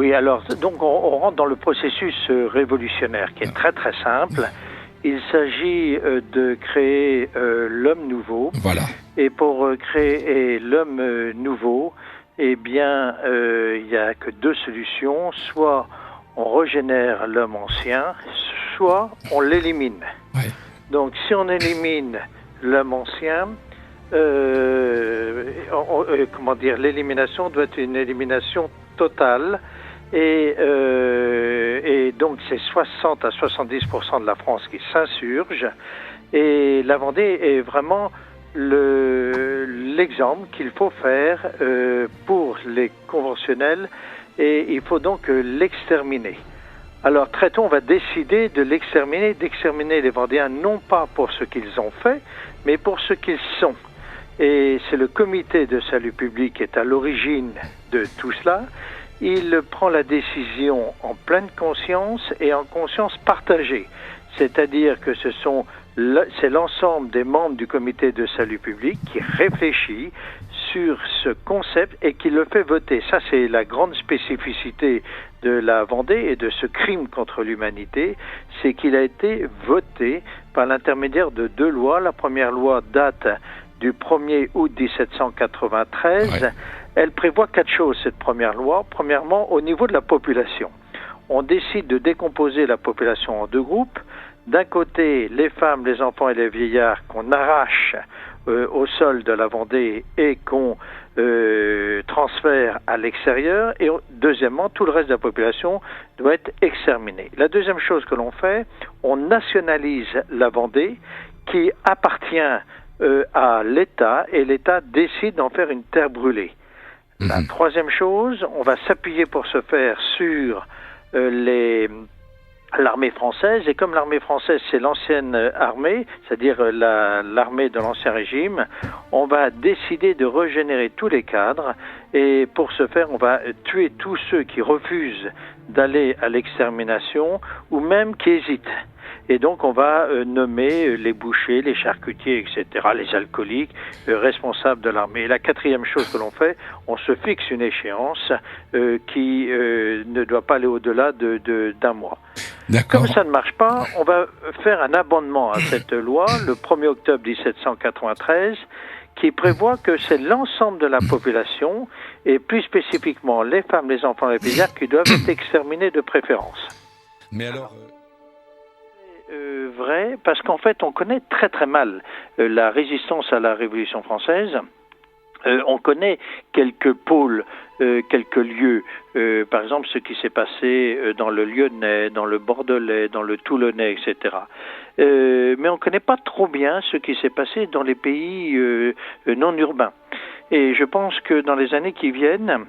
Oui, alors, donc on rentre dans le processus révolutionnaire qui est très très simple. Il s'agit de créer l'homme nouveau. Voilà. Et pour créer l'homme nouveau, eh bien, il n'y a que deux solutions. Soit on régénère l'homme ancien, soit on l'élimine. Ouais. Donc, si on élimine l'homme ancien, l'élimination doit être une élimination totale. Et donc, c'est 60 à 70% de la France qui s'insurge. Et la Vendée est vraiment l'exemple qu'il faut faire pour les conventionnels, et il faut donc l'exterminer. Alors très tôt, on va décider de d'exterminer les Vendéens, non pas pour ce qu'ils ont fait, mais pour ce qu'ils sont. Et c'est le comité de salut public qui est à l'origine de tout cela. Il prend la décision en pleine conscience et en conscience partagée. C'est-à-dire que c'est l'ensemble des membres du comité de salut public qui réfléchit sur ce concept et qui le fait voter. Ça, c'est la grande spécificité de la Vendée et de ce crime contre l'humanité, c'est qu'il a été voté par l'intermédiaire de deux lois. La première loi date du 1er août 1793. Ouais. Elle prévoit 4 choses, cette première loi. Premièrement, au niveau de la population, on décide de décomposer la population en deux groupes. D'un côté, les femmes, les enfants et les vieillards qu'on arrache au sol de la Vendée et qu'on transfère à l'extérieur. Et deuxièmement, tout le reste de la population doit être exterminé. La deuxième chose que l'on fait, on nationalise la Vendée qui appartient à l'État, et l'État décide d'en faire une terre brûlée. La troisième chose, on va s'appuyer pour ce faire sur l'armée française, et comme l'armée française c'est l'ancienne armée, c'est-à-dire l'armée de l'ancien régime, on va décider de régénérer tous les cadres, et pour ce faire on va tuer tous ceux qui refusent d'aller à l'extermination ou même qui hésitent. Et donc on va nommer les bouchers, les charcutiers, etc., les alcooliques, responsables de l'armée. Et la quatrième chose que l'on fait, on se fixe une échéance qui ne doit pas aller au-delà d'un mois. D'accord. Comme ça ne marche pas, on va faire un amendement à cette loi le 1er octobre 1793 qui prévoit que c'est l'ensemble de la population, et plus spécifiquement les femmes, les enfants et les vieillards, qui doivent être exterminés de préférence. Mais alors... vrai, parce qu'en fait, on connaît très très mal la résistance à la Révolution française. On connaît quelques pôles, quelques lieux, par exemple ce qui s'est passé dans le Lyonnais, dans le Bordelais, dans le Toulonnais, etc. Mais on ne connaît pas trop bien ce qui s'est passé dans les pays non urbains. Et je pense que dans les années qui viennent,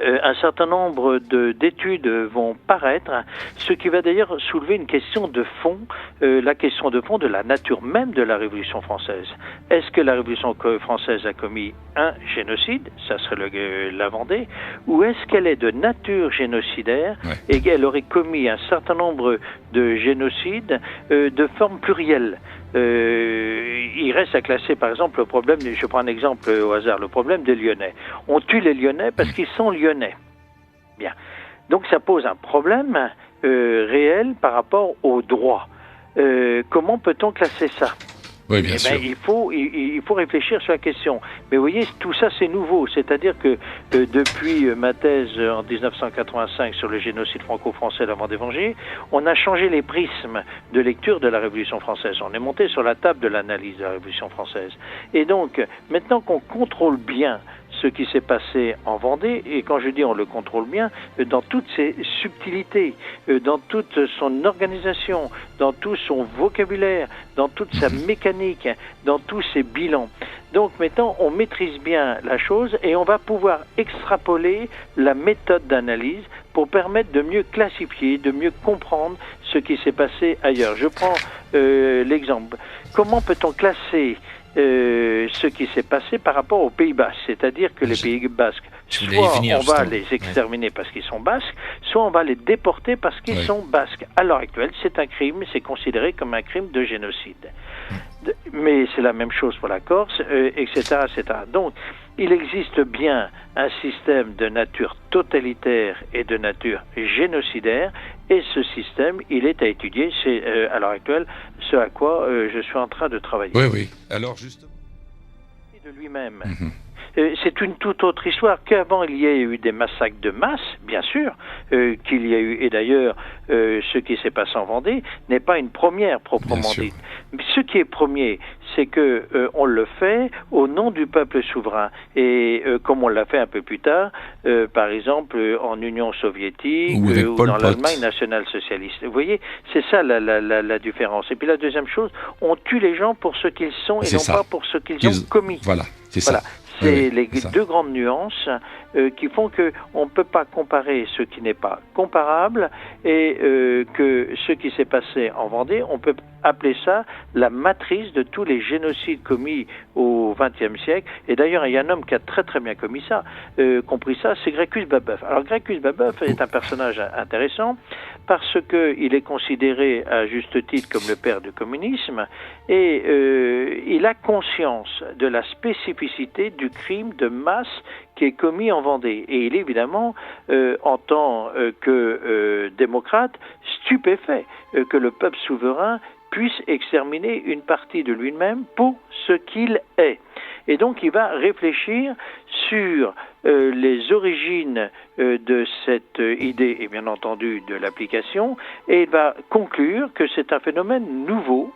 un certain nombre d'études vont paraître, ce qui va d'ailleurs soulever une question de fond, la question de fond de la nature même de la Révolution française. Est-ce que la Révolution française a commis un génocide, ça serait la Vendée, ou est-ce qu'elle est de nature génocidaire et qu'elle aurait commis un certain nombre de génocides de forme plurielle? Il reste à classer par exemple le problème, je prends un exemple au hasard, le problème des Lyonnais. On tue les Lyonnais parce qu'ils sont lyonnais. Bien. Donc ça pose un problème réel par rapport au droit. Comment peut-on classer ça? Oui, bien sûr. Il faut réfléchir sur la question. Mais vous voyez, tout ça c'est nouveau. C'est-à-dire que depuis ma thèse en 1985 sur le génocide franco-français d'avant d'Évangile, on a changé les prismes de lecture de la Révolution française. On est monté sur la table de l'analyse de la Révolution française. Et donc, maintenant qu'on contrôle bien ce qui s'est passé en Vendée, et quand je dis on le contrôle bien, dans toutes ses subtilités, dans toute son organisation, dans tout son vocabulaire, dans toute sa mécanique, dans tous ses bilans. Donc maintenant, on maîtrise bien la chose et on va pouvoir extrapoler la méthode d'analyse pour permettre de mieux classifier, de mieux comprendre ce qui s'est passé ailleurs. Je prends l'exemple. Comment peut-on classer ce qui s'est passé par rapport aux Pays Basques, c'est-à-dire que les Pays Basques, soit on va les exterminer parce qu'ils sont basques, soit on va les déporter parce qu'ils sont basques. À l'heure actuelle, c'est un crime, c'est considéré comme un crime de génocide. Mais c'est la même chose pour la Corse, etc., etc. Donc, il existe bien un système de nature totalitaire et de nature génocidaire, et ce système, il est à étudier. C'est à l'heure actuelle ce à quoi je suis en train de travailler. Oui, oui. Alors, justement. De lui-même. C'est une toute autre histoire. Qu'avant il y ait eu des massacres de masse, bien sûr, qu'il y a eu, et d'ailleurs ce qui s'est passé en Vendée n'est pas une première proprement dite. Ce qui est premier, c'est que on le fait au nom du peuple souverain, et comme on l'a fait un peu plus tard, par exemple en Union soviétique ou dans l'Allemagne nationale-socialiste. Vous voyez, c'est ça la différence. Et puis la deuxième chose, on tue les gens pour ce qu'ils sont et non pas pour ce qu'ils ont commis. Voilà, c'est ça. C'est les deux grandes nuances qui font que on ne peut pas comparer ce qui n'est pas comparable, et que ce qui s'est passé en Vendée, on peut appeler ça la matrice de tous les génocides commis au XXe siècle. Et d'ailleurs, il y a un homme qui a très très bien compris ça, c'est Gracchus Babeuf. Alors Gracchus Babeuf est un personnage intéressant parce que il est considéré à juste titre comme le père du communisme, et il a conscience de la spécificité du crime de masse qui est commis en Vendée. Et il est évidemment, en tant que démocrate, stupéfait que le peuple souverain puisse exterminer une partie de lui-même pour ce qu'il est. Et donc il va réfléchir sur les origines de cette idée et bien entendu de l'application, et il va conclure que c'est un phénomène nouveau.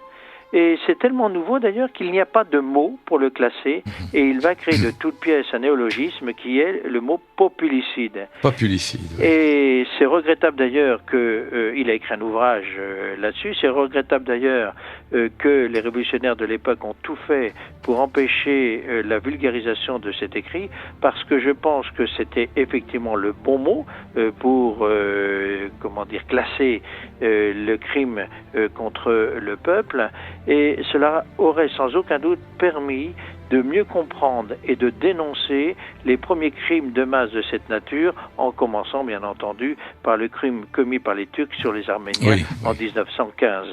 Et c'est tellement nouveau d'ailleurs qu'il n'y a pas de mot pour le classer, et il va créer de toutes pièces un néologisme qui est le mot populicide. Populicide. Oui. Et c'est regrettable d'ailleurs qu'il a écrit un ouvrage là-dessus. C'est regrettable d'ailleurs que les révolutionnaires de l'époque ont tout fait pour empêcher la vulgarisation de cet écrit, parce que je pense que c'était effectivement le bon mot pour classer le crime contre le peuple. Et cela aurait sans aucun doute permis de mieux comprendre et de dénoncer les premiers crimes de masse de cette nature, en commençant bien entendu par le crime commis par les Turcs sur les Arméniens en 1915.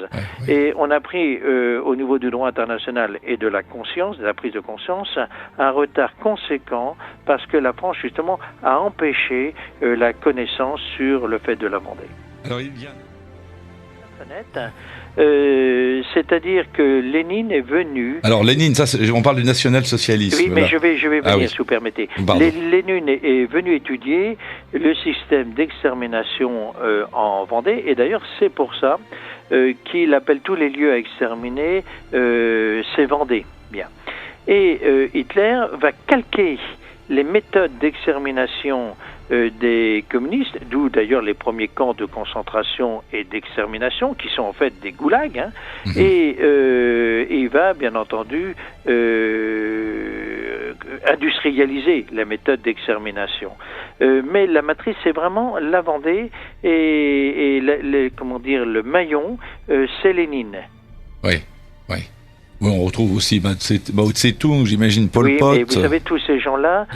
Et on a pris au niveau du droit international et de la conscience, de la prise de conscience, un retard conséquent, parce que la France justement a empêché la connaissance sur le fait de la Vendée. Alors il vient... c'est-à-dire que Lénine est venu... Alors Lénine, on parle du national-socialisme. Oui, mais là. je vais venir, si vous permettez. Lénine est venu étudier le système d'extermination en Vendée, et d'ailleurs c'est pour ça qu'il appelle tous les lieux à exterminer c'est Vendée. Bien. Et Hitler va calquer les méthodes d'extermination des communistes, d'où d'ailleurs les premiers camps de concentration et d'extermination, qui sont en fait des goulags, et il va bien entendu industrialiser la méthode d'extermination. Mais la matrice, c'est vraiment la Vendée, et le maillon, c'est Lénine. Oui. Oui, on retrouve aussi Mao Tse-tung, j'imagine, Pol Pot. Oui, mais vous savez, tous ces gens-là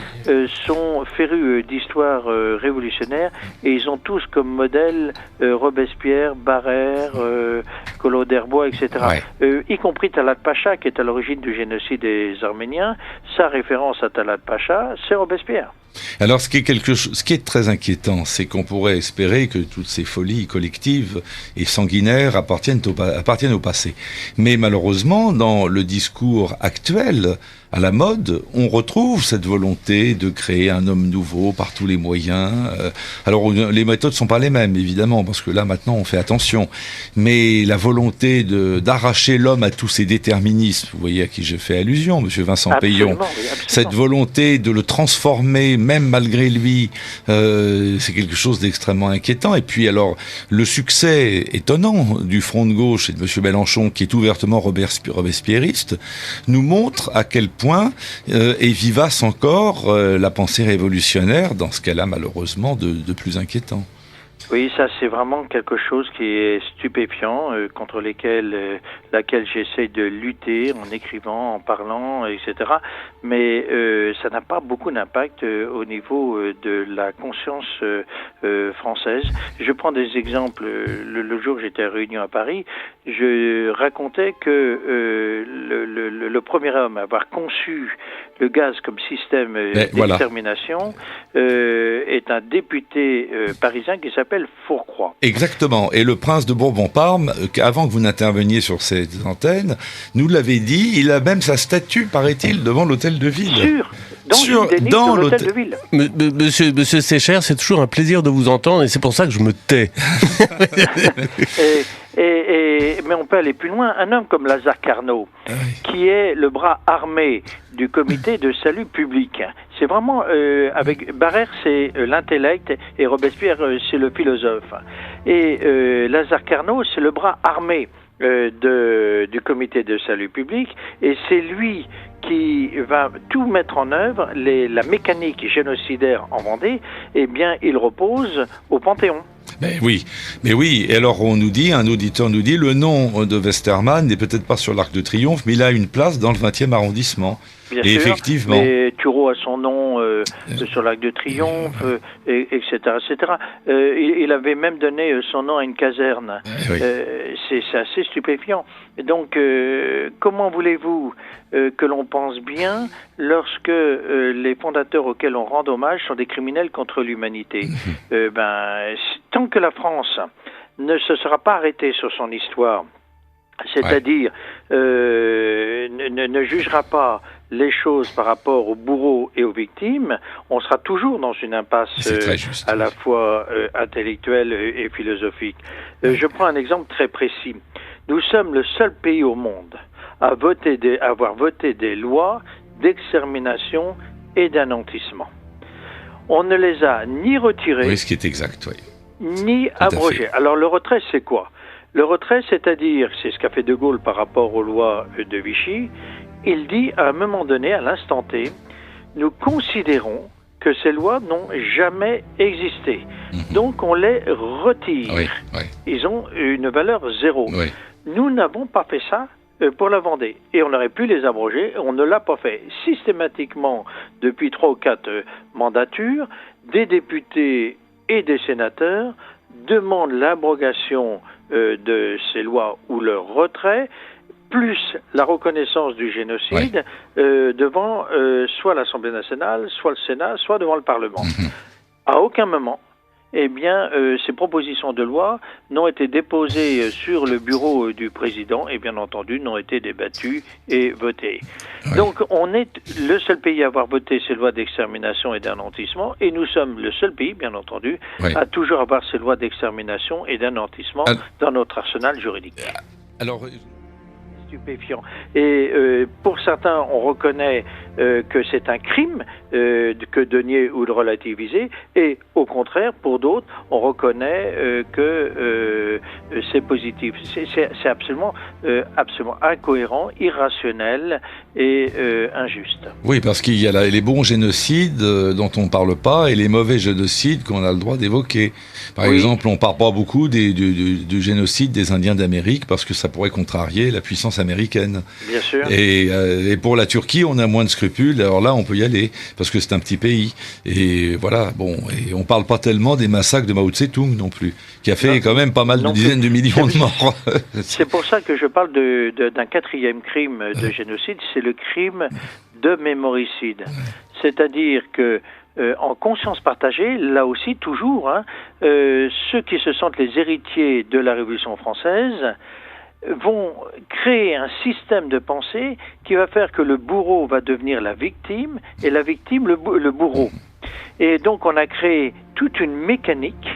sont férus d'histoire révolutionnaire, et ils ont tous comme modèle Robespierre, Barère, Collot d'Herbois, etc. Y compris Talat Pacha, qui est à l'origine du génocide des Arméniens. Sa référence à Talat Pacha, c'est Robespierre. Alors, ce qui est très inquiétant, c'est qu'on pourrait espérer que toutes ces folies collectives et sanguinaires appartiennent au passé. Mais malheureusement, dans le discours actuel, à la mode, on retrouve cette volonté de créer un homme nouveau par tous les moyens. Alors, les méthodes sont pas les mêmes, évidemment, parce que là, maintenant, on fait attention. Mais la volonté d'arracher l'homme à tous ses déterminismes, vous voyez à qui je fais allusion, monsieur Vincent Peillon, cette volonté de le transformer, même malgré lui, c'est quelque chose d'extrêmement inquiétant. Et puis, alors, le succès étonnant du Front de gauche et de monsieur Mélenchon, qui est ouvertement robespierriste, nous montre à quel point est vivace encore la pensée révolutionnaire dans ce qu'elle a malheureusement de plus inquiétant. Oui, ça c'est vraiment quelque chose qui est stupéfiant, contre laquelle j'essaie de lutter en écrivant, en parlant, etc. Mais ça n'a pas beaucoup d'impact au niveau de la conscience française. Je prends des exemples. Le jour où j'étais à Réunion à Paris, je racontais que le premier homme à avoir conçu le gaz comme système d'extermination est un député parisien qui s'appelle Fourcroy. Exactement. Et le prince de Bourbon-Parme, avant que vous n'interveniez sur ces antennes, nous l'avait dit, il a même sa statue, paraît-il, devant l'hôtel de ville. Dans l'hôtel de ville. Monsieur Sécher, c'est toujours un plaisir de vous entendre et c'est pour ça que je me tais. Mais on peut aller plus loin. Un homme comme Lazare Carnot, qui est le bras armé du comité de salut public. C'est vraiment, avec Barrère, c'est l'intellect et Robespierre, c'est le philosophe. Et Lazare Carnot, c'est le bras armé du comité de salut public, et c'est lui qui va tout mettre en œuvre. La mécanique génocidaire en Vendée, eh bien, il repose au Panthéon. Mais oui. Et alors un auditeur nous dit, le nom de Westermann n'est peut-être pas sur l'Arc de Triomphe, mais il a une place dans le 20e arrondissement. Bien sûr, effectivement. mais Turreau a son nom sur l'Arc de Triomphe, etc., etc. Il avait même donné son nom à une caserne. Oui. C'est assez stupéfiant. Et donc, comment voulez-vous que l'on pense bien lorsque les fondateurs auxquels on rend hommage sont des criminels contre l'humanité? Tant que la France ne se sera pas arrêtée sur son histoire, c'est-à-dire ne jugera pas les choses par rapport aux bourreaux et aux victimes, on sera toujours dans une impasse à la fois intellectuelle et philosophique. Je prends un exemple très précis. Nous sommes le seul pays au monde à avoir voté des lois d'extermination et d'anéantissement. On ne les a ni retirées, oui, ce qui est exact, oui, ni abrogées. Alors le retrait, c'est quoi? Le retrait, c'est-à-dire, c'est ce qu'a fait De Gaulle par rapport aux lois de Vichy. Il dit à un moment donné, à l'instant T, nous considérons que ces lois n'ont jamais existé. Donc on les retire. Oui. Ils ont une valeur zéro. Oui. Nous n'avons pas fait ça pour la Vendée. Et on aurait pu les abroger, on ne l'a pas fait. Systématiquement, depuis 3 ou 4 mandatures, des députés et des sénateurs demandent l'abrogation de ces lois ou leur retrait, plus la reconnaissance du génocide devant soit l'Assemblée nationale, soit le Sénat, soit devant le Parlement. À aucun moment, ces propositions de loi n'ont été déposées sur le bureau du président et bien entendu n'ont été débattues et votées. Oui. Donc on est le seul pays à avoir voté ces lois d'extermination et d'anéantissement et nous sommes le seul pays, bien entendu, à toujours avoir ces lois d'extermination et d'anéantissement dans notre arsenal juridique. Alors, stupéfiant. Et pour certains, on reconnaît que c'est un crime que de nier ou de relativiser, et au contraire, pour d'autres, on reconnaît que c'est positif. C'est absolument incohérent, irrationnel et injuste. Oui, parce qu'il y a les bons génocides dont on ne parle pas et les mauvais génocides qu'on a le droit d'évoquer. Par exemple, on ne parle pas beaucoup du génocide des Indiens d'Amérique parce que ça pourrait contrarier la puissance américaine. Bien sûr. Et pour la Turquie, on a moins de scrupules. Alors là, on peut y aller parce que c'est un petit pays. Et voilà, bon, et on parle pas tellement des massacres de Mao Tse-tung non plus, qui a fait quand même pas mal de dizaines de millions de morts. C'est pour ça que je parle d'un 4e crime de génocide, c'est le crime de mémoricide. C'est-à-dire que en conscience partagée, là aussi toujours, ceux qui se sentent les héritiers de la Révolution française vont créer un système de pensée qui va faire que le bourreau va devenir la victime et la victime le bourreau. Et donc on a créé toute une mécanique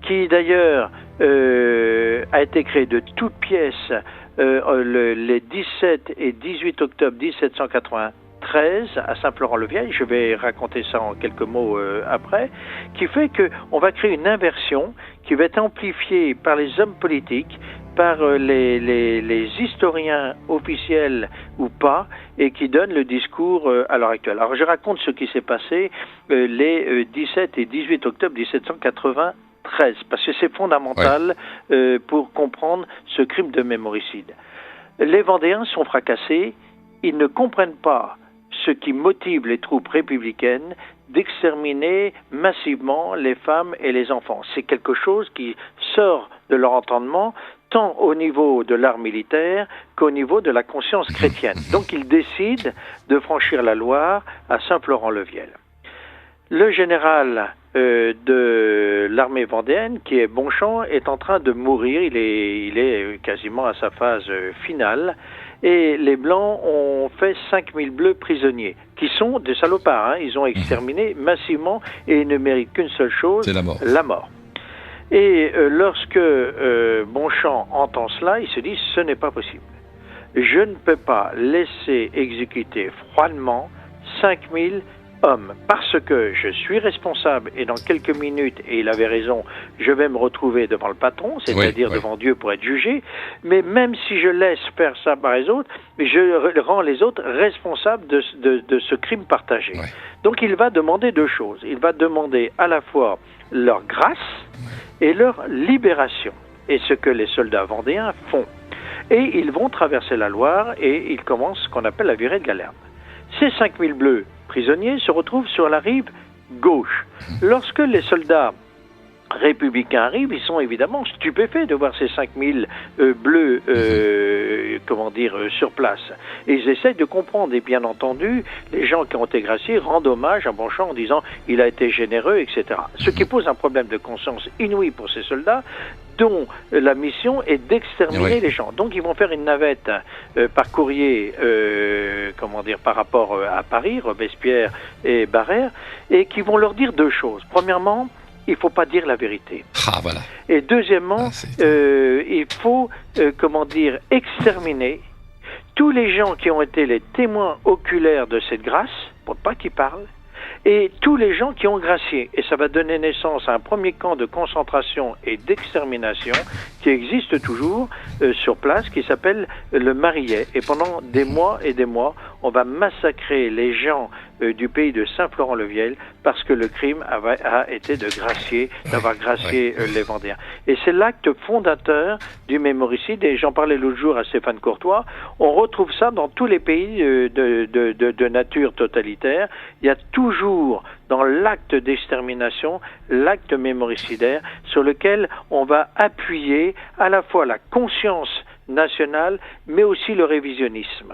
qui d'ailleurs a été créée de toutes pièces les 17 et 18 octobre 1793 à Saint-Florent-le-Vieil, je vais raconter ça en quelques mots après, qui fait qu'on va créer une inversion qui va être amplifiée par les hommes politiques, par les historiens officiels ou pas, et qui donne le discours à l'heure actuelle. Alors je raconte ce qui s'est passé les 17 et 18 octobre 1793. 13, parce que c'est fondamental pour comprendre ce crime de mémoricide. Les Vendéens sont fracassés, ils ne comprennent pas ce qui motive les troupes républicaines d'exterminer massivement les femmes et les enfants. C'est quelque chose qui sort de leur entendement, tant au niveau de l'art militaire qu'au niveau de la conscience chrétienne. Donc ils décident de franchir la Loire à Saint-Florent-le-Viel. Le général de l'armée vendéenne, qui est Bonchamp, est en train de mourir, il est quasiment à sa phase finale, et les Blancs ont fait 5000 Bleus prisonniers, qui sont des salopards, hein. Ils ont exterminé massivement, et ils ne méritent qu'une seule chose, c'est la mort. Et lorsque Bonchamp entend cela, il se dit, ce n'est pas possible. Je ne peux pas laisser exécuter froidement 5000 hommes, parce que je suis responsable, et dans quelques minutes, et il avait raison, je vais me retrouver devant le patron, c'est-à-dire devant Dieu pour être jugé, mais même si je laisse faire ça par les autres, je rends les autres responsables de ce crime partagé. Donc il va demander deux choses. Il va demander à la fois leur grâce et leur libération, et ce que les soldats vendéens font. Et ils vont traverser la Loire, et ils commencent ce qu'on appelle la virée de Galerne. Ces 5000 Bleus prisonniers se retrouvent sur la rive gauche. Lorsque les soldats républicains arrivent, ils sont évidemment stupéfaits de voir ces 5000 Bleus sur place. Et ils essayent de comprendre. Et bien entendu, les gens qui ont été graciés rendent hommage à Bonchamp en disant « il a été généreux », etc. Ce qui pose un problème de conscience inouï pour ces soldats, dont la mission est d'exterminer les gens. Donc ils vont faire une navette par courrier, par rapport à Paris, Robespierre et Barère, et qui vont leur dire deux choses. Premièrement, il ne faut pas dire la vérité. Voilà. Et deuxièmement, il faut, exterminer tous les gens qui ont été les témoins oculaires de cette grâce, pour pas qu'ils parlent, et tous les gens qui ont gracié. Et ça va donner naissance à un premier camp de concentration et d'extermination qui existe toujours sur place, qui s'appelle le Marillet. Et pendant des mois et des mois, on va massacrer les gens du pays de Saint-Florent-le-Viel parce que le crime a été d'avoir gracié les Vendéens. Et c'est l'acte fondateur du mémoricide, et j'en parlais l'autre jour à Stéphane Courtois. On retrouve ça dans tous les pays de nature totalitaire. Il y a toujours dans l'acte d'extermination, l'acte mémoricidaire, sur lequel on va appuyer à la fois la conscience nationale, mais aussi le révisionnisme.